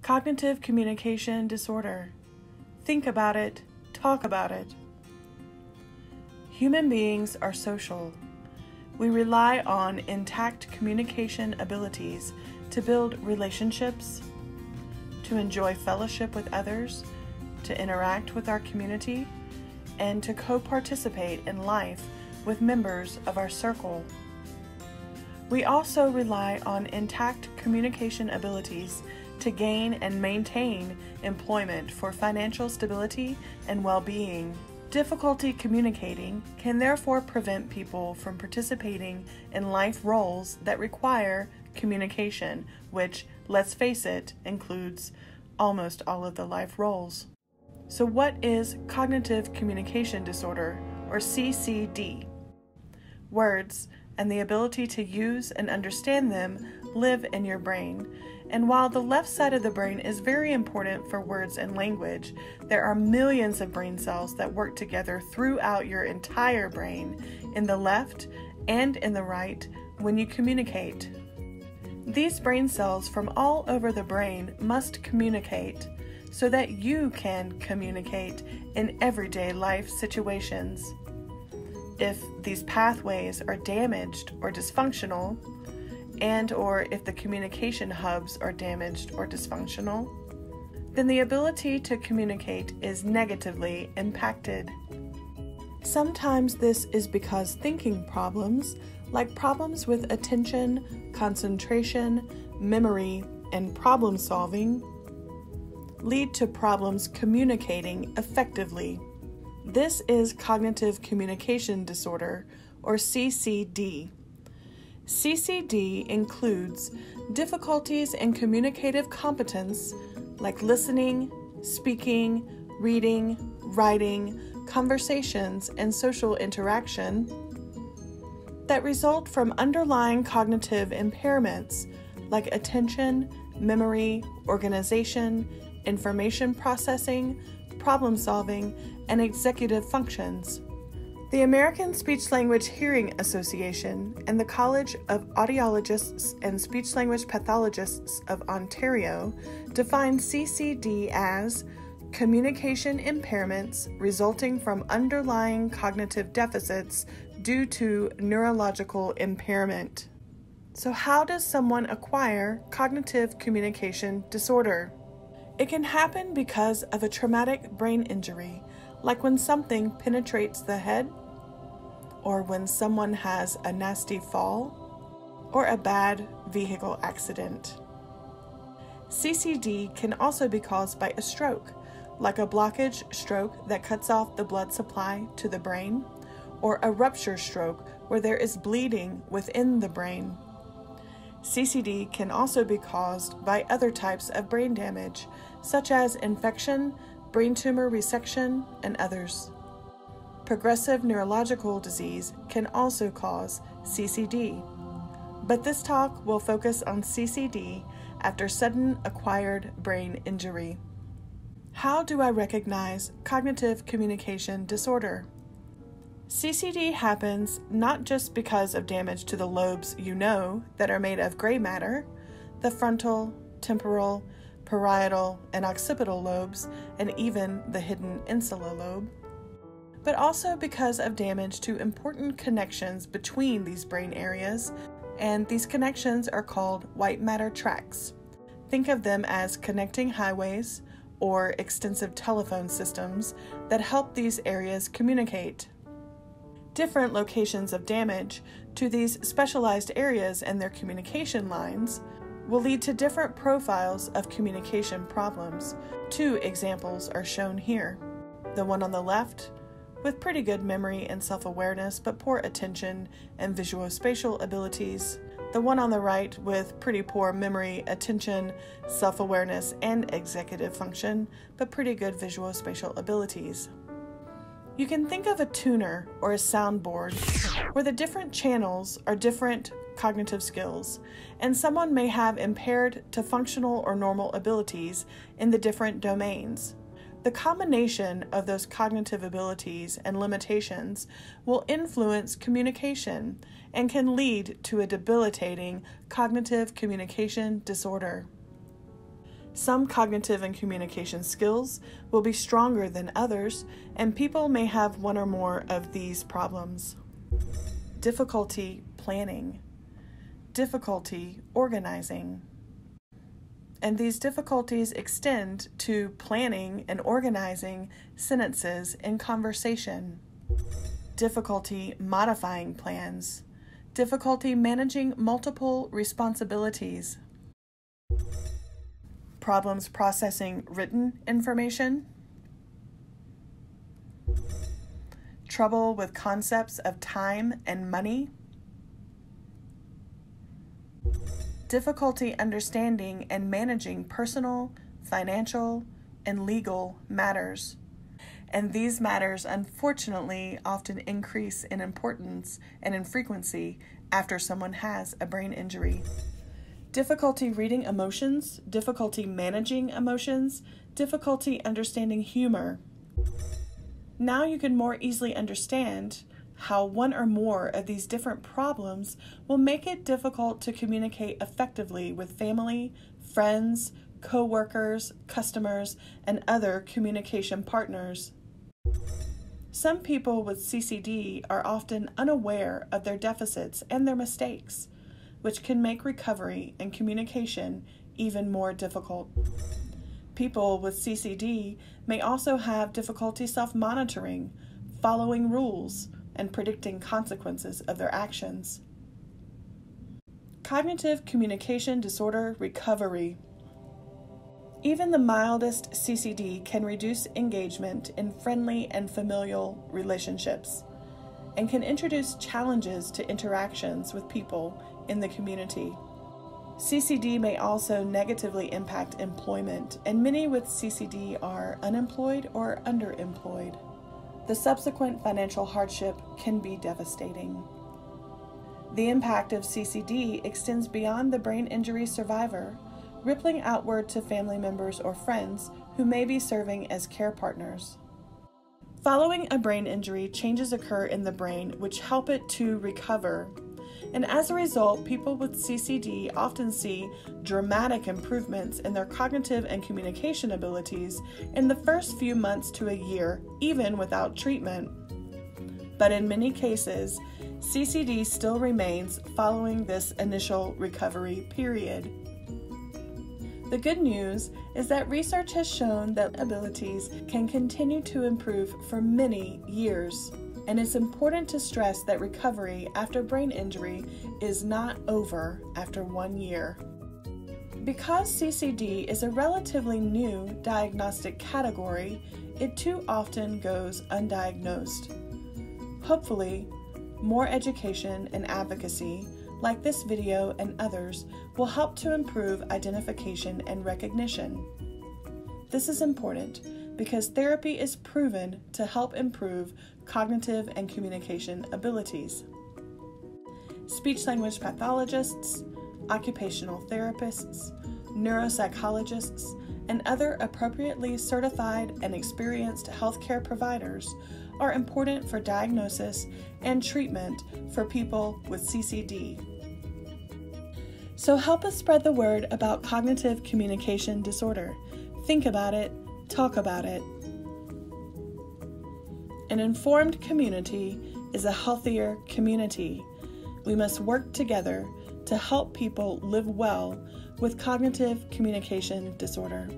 Cognitive communication disorder. Think about it, talk about it. Human beings are social. We rely on intact communication abilities to build relationships, to enjoy fellowship with others, to interact with our community, and to co-participate in life with members of our circle. We also rely on intact communication abilities to gain and maintain employment for financial stability and well-being. Difficulty communicating can therefore prevent people from participating in life roles that require communication, which, let's face it, includes almost all of the life roles. So what is cognitive communication disorder, or CCD? Words and the ability to use and understand them live in your brain. And while the left side of the brain is very important for words and language, there are millions of brain cells that work together throughout your entire brain, in the left and in the right, when you communicate. These brain cells from all over the brain must communicate so that you can communicate in everyday life situations. If these pathways are damaged or dysfunctional, and/or if the communication hubs are damaged or dysfunctional, then the ability to communicate is negatively impacted. Sometimes this is because thinking problems, like problems with attention, concentration, memory, and problem solving, lead to problems communicating effectively. This is cognitive communication disorder, or CCD. CCD includes difficulties in communicative competence like listening, speaking, reading, writing, conversations, and social interaction that result from underlying cognitive impairments like attention, memory, organization, information processing, problem solving, and executive functions. The American Speech-Language Hearing Association and the College of Audiologists and Speech-Language Pathologists of Ontario define CCD as communication impairments resulting from underlying cognitive deficits due to neurological impairment. So how does someone acquire cognitive communication disorder? It can happen because of a traumatic brain injury, like when something penetrates the head, or when someone has a nasty fall, or a bad vehicle accident. CCD can also be caused by a stroke, like a blockage stroke that cuts off the blood supply to the brain, or a rupture stroke where there is bleeding within the brain. CCD can also be caused by other types of brain damage, such as infection, brain tumor resection, and others. Progressive neurological disease can also cause CCD, but this talk will focus on CCD after sudden acquired brain injury. How do I recognize cognitive communication disorder? CCD happens not just because of damage to the lobes that are made of gray matter, the frontal, temporal, parietal, and occipital lobes, and even the hidden insula lobe, but also because of damage to important connections between these brain areas, and these connections are called white matter tracts. Think of them as connecting highways or extensive telephone systems that help these areas communicate. Different locations of damage to these specialized areas and their communication lines will lead to different profiles of communication problems. Two examples are shown here. The one on the left, with pretty good memory and self-awareness but poor attention and visuospatial abilities. The one on the right with pretty poor memory, attention, self-awareness, and executive function, but pretty good visuospatial abilities. You can think of a tuner or a soundboard where the different channels are different cognitive skills, and someone may have impaired to functional or normal abilities in the different domains. The combination of those cognitive abilities and limitations will influence communication and can lead to a debilitating cognitive communication disorder. Some cognitive and communication skills will be stronger than others, and people may have one or more of these problems. Difficulty planning, difficulty organizing. And these difficulties extend to planning and organizing sentences in conversation. Difficulty modifying plans, difficulty managing multiple responsibilities. Problems processing written information. Trouble with concepts of time and money. Difficulty understanding and managing personal, financial, and legal matters. And these matters, unfortunately, often increase in importance and in frequency after someone has a brain injury. Difficulty reading emotions, difficulty managing emotions, difficulty understanding humor. Now you can more easily understand how one or more of these different problems will make it difficult to communicate effectively with family, friends, co-workers, customers, and other communication partners. Some people with CCD are often unaware of their deficits and their mistakes, which can make recovery and communication even more difficult. People with CCD may also have difficulty self-monitoring, following rules, and predicting consequences of their actions. Cognitive communication disorder recovery. Even the mildest CCD can reduce engagement in friendly and familial relationships and can introduce challenges to interactions with people in the community. CCD may also negatively impact employment, and many with CCD are unemployed or underemployed. The subsequent financial hardship can be devastating. The impact of CCD extends beyond the brain injury survivor, rippling outward to family members or friends who may be serving as care partners. Following a brain injury, changes occur in the brain which help it to recover. And as a result, people with CCD often see dramatic improvements in their cognitive and communication abilities in the first few months to a year, even without treatment. But in many cases, CCD still remains following this initial recovery period. The good news is that research has shown that abilities can continue to improve for many years. And it's important to stress that recovery after brain injury is not over after 1 year. Because CCD is a relatively new diagnostic category, it too often goes undiagnosed. Hopefully, more education and advocacy, like this video and others, will help to improve identification and recognition. This is important because therapy is proven to help improve cognitive and communication abilities. Speech-language pathologists, occupational therapists, neuropsychologists, and other appropriately certified and experienced healthcare providers are important for diagnosis and treatment for people with CCD. So help us spread the word about cognitive communication disorder. Think about it, talk about it. An informed community is a healthier community. We must work together to help people live well with cognitive communication disorder.